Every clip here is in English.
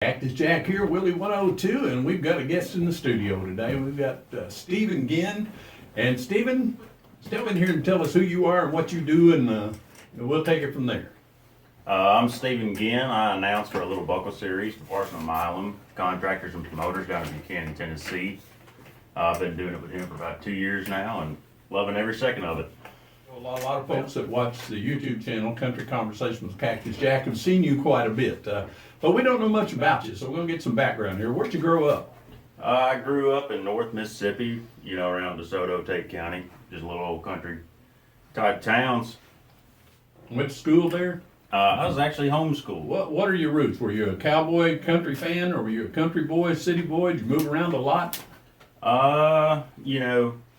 Cactus Jack here, Willie 102, and we've got a guest in the studio today. We've got Stephen Ginn. And Stephen, step in here and tell us who you are and what you do, and we'll take it from there. I'm Stephen Ginn. I announce for a little buckle series for Parsons Milam, contractors and promoters down in Buchanan, Tennessee. I've been doing it with him for about 2 years now and loving every second of it. A lot of folks that watch the YouTube channel, Country Conversations with Cactus Jack, have seen you quite a bit. But we don't know much about you, so we're going to get some background here. Where'd you grow up? I grew up in North Mississippi, around DeSoto, Tate County, just a little old country type towns. Went to school there? I was actually homeschooled. What are your roots? Were you a cowboy country fan, or were you a country boy, city boy? Did you move around a lot?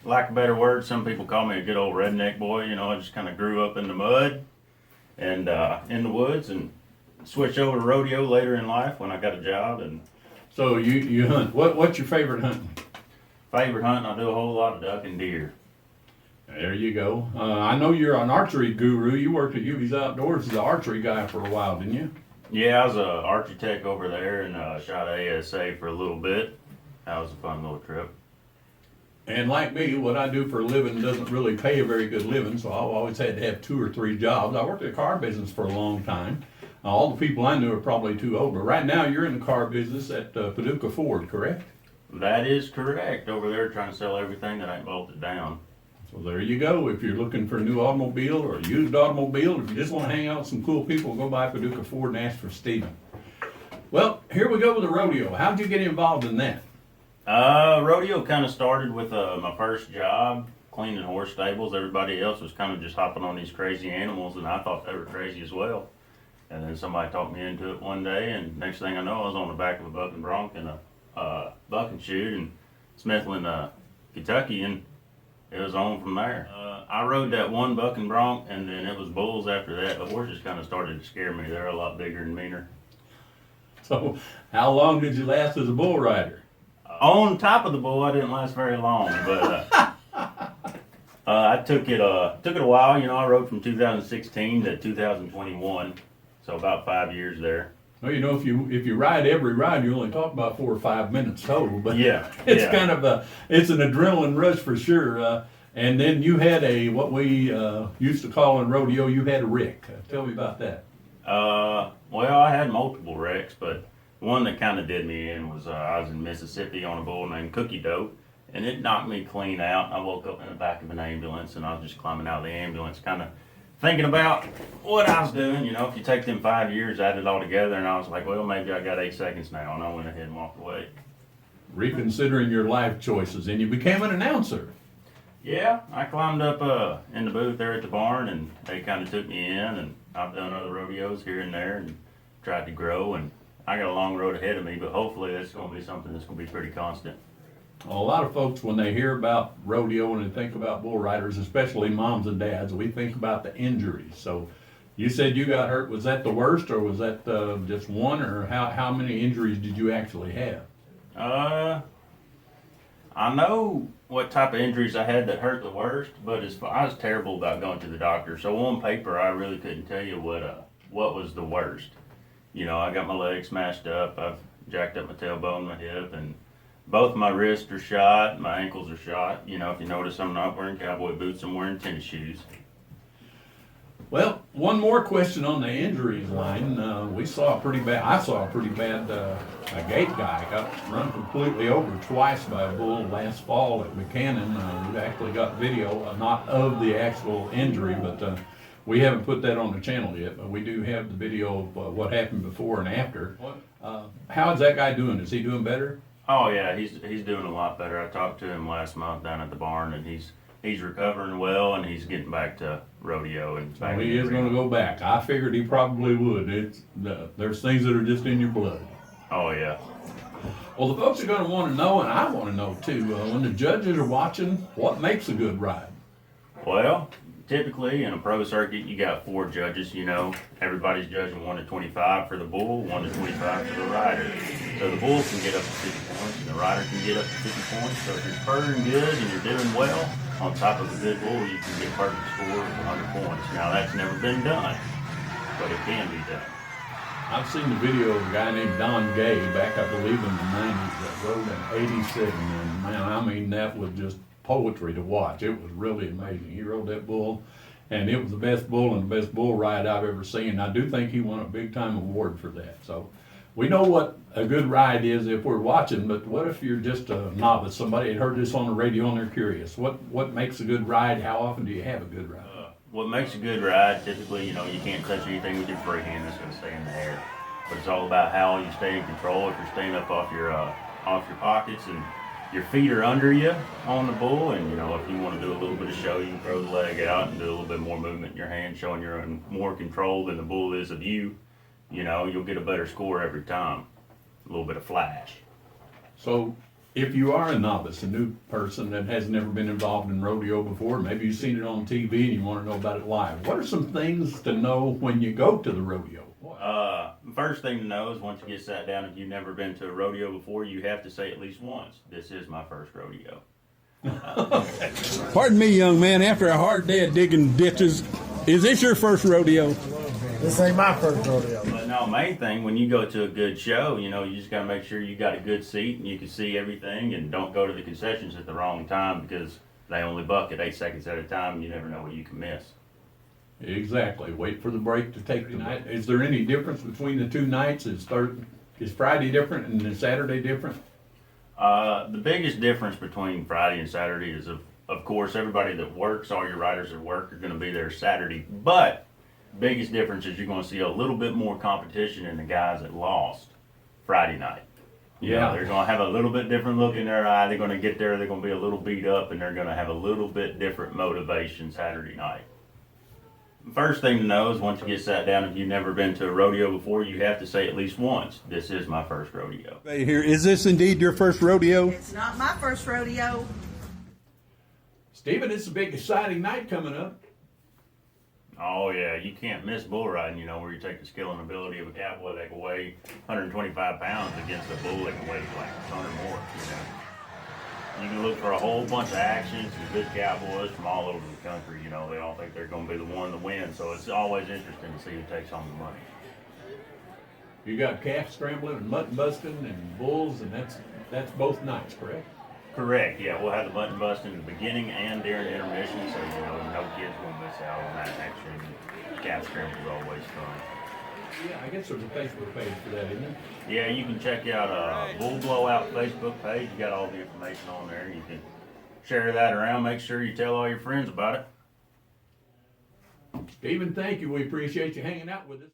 Lack of a better word, some people call me a good old redneck boy. I just kind of grew up in the mud and in the woods, and switched over to rodeo later in life when I got a job. And so you hunt. What's your favorite hunting? Favorite hunting, I do a whole lot of duck and deer. There you go. I know you're an archery guru. You worked at UV's Outdoors as an archery guy for a while, didn't you? Yeah, I was an archery tech over there and shot ASA for a little bit. That was a fun little trip. And like me, what I do for a living doesn't really pay a very good living, so I've always had to have 2 or 3 jobs. I worked in the car business for a long time. All the people I knew are probably too old, but right now you're in the car business at Paducah Ford, correct? That is correct. Over there trying to sell everything that ain't bolted down. So there you go. If you're looking for a new automobile or a used automobile, if you just want to hang out with some cool people, go by Paducah Ford and ask for Stephen. Well, here we go with the rodeo. How'd you get involved in that? Rodeo kind of started with my first job, cleaning horse stables. Everybody else was kind of just hopping on these crazy animals, and I thought they were crazy as well. And then somebody talked me into it one day, and next thing I know, I was on the back of a bucking bronc in a bucking chute in Smithland, Kentucky, and it was on from there. I rode that one bucking bronc, and then it was bulls after that. The horses kind of started to scare me. They're a lot bigger and meaner. So how long did you last as a bull rider? On top of the bull, I didn't last very long, but I took it a while. I rode from 2016 to 2021, so about 5 years there. Well, if you ride every ride, you only talk about 4 or 5 minutes total. But yeah, it's kind of it's an adrenaline rush for sure. And then you had what we used to call in rodeo, you had a wreck. Tell me about that. Well, I had multiple wrecks, but one that kind of did me in was I was in Mississippi on a bull named Cookie Dope, and it knocked me clean out. I woke up in the back of an ambulance, and I was just climbing out of the ambulance, kind of thinking about what I was doing. If you take them 5 years, add it all together, and I was like, well, maybe I got 8 seconds now, and I went ahead and walked away. Reconsidering your life choices, and you became an announcer. Yeah, I climbed up in the booth there at the barn, and they kind of took me in, and I've done other rodeos here and there and tried to grow, and I got a long road ahead of me, but hopefully that's going to be something that's going to be pretty constant. Well, a lot of folks, when they hear about rodeo and they think about bull riders, especially moms and dads, we think about the injuries. So you said you got hurt. Was that the worst, or was that just one, or how many injuries did you actually have? I know what type of injuries I had that hurt the worst, but I was terrible about going to the doctor. So on paper, I really couldn't tell you what was the worst. I got my leg smashed up. I've jacked up my tailbone, my hip, and both my wrists are shot. My ankles are shot. If you notice, I'm not wearing cowboy boots. I'm wearing tennis shoes. Well, one more question on the injuries line. I saw a pretty bad a gate guy got run completely over twice by a bull last fall at Buchanan. We actually got video, not of the actual injury, but we haven't put that on the channel yet. But we do have the video of what happened before and after. How is that guy doing? Is he doing better? Oh yeah, he's doing a lot better. I talked to him last month down at the barn, and he's recovering well, and he's getting back to rodeo. And he is going to go back. I figured he probably would. There's things that are just in your blood. Oh yeah. Well, the folks are going to want to know, and I want to know too, when the judges are watching, what makes a good ride? Well, typically in a pro circuit, you got 4 judges. Everybody's judging 1 to 25 for the bull, 1 to 25 for the rider. So the bull can get up to 50 points, and the rider can get up to 50 points. So if you're spurring good and you're doing well, on top of a good bull, you can get perfect scores of 100 points. Now that's never been done, but it can be done. I've seen the video of a guy named Don Gay back, I believe, in the 90s that rode an 87. And man, I mean, that was just poetry to watch. It was really amazing. He rode that bull, and it was the best bull and the best bull ride I've ever seen. I do think he won a big time award for that. So we know what a good ride is if we're watching, but what if you're just a novice? Somebody had heard this on the radio and they're curious. What makes a good ride? How often do you have a good ride? What makes a good ride, typically, you can't touch anything with your free hand that's going to stay in the air. But it's all about how you stay in control. If you're staying up off your pockets and your feet are under you on the bull, and if you want to do a little bit of show, you can throw the leg out and do a little bit more movement in your hand, showing you're in more control than the bull is of you. You'll get a better score every time. A little bit of flash. So if you are a novice, a new person that has never been involved in rodeo before, maybe you've seen it on TV and you want to know about it live, what are some things to know when you go to the rodeo? First thing to know is once you get sat down, if you've never been to a rodeo before, you have to say at least once, "This is my first rodeo." Pardon me, young man, after a hard day of digging ditches, is this your first rodeo? This ain't my first rodeo. But no, main thing, when you go to a good show, you just got to make sure you got a good seat and you can see everything, and don't go to the concessions at the wrong time because they only buck at 8 seconds at a time and you never know what you can miss. Exactly. Wait for the break to take the night. Is there any difference between the two nights? Is Friday different and is Saturday different? The biggest difference between Friday and Saturday is, of course, everybody that works, all your riders that work are going to be there Saturday. But biggest difference is you're going to see a little bit more competition in the guys that lost Friday night. Yeah. They're going to have a little bit different look in their eye. They're going to get there, they're going to be a little beat up, and they're going to have a little bit different motivation Saturday night. First thing to know is once you get sat down, if you've never been to a rodeo before, you have to say at least once, "This is my first rodeo." Here, is this indeed your first rodeo? It's not my first rodeo. Stephen, it's a big exciting night coming up. Oh yeah, you can't miss bull riding, where you take the skill and ability of a cowboy that can weigh 125 pounds against a bull that can weigh like a ton or more, You can look for a whole bunch of actions and good cowboys from all over the country, they all think they're going to be the one to win, so it's always interesting to see who takes home the money. You got calf scrambling and mutton busting and bulls, and that's both nights, correct? Correct, yeah, we'll have the mutton busting in the beginning and during intermission, so no kids will miss out on that action. Calf scramble is always fun. Yeah, I guess there's a Facebook page for that, isn't there? Yeah, you can check out Bull Blowout Facebook page. You got all the information on there. You can share that around. Make sure you tell all your friends about it. Stephen, thank you. We appreciate you hanging out with us.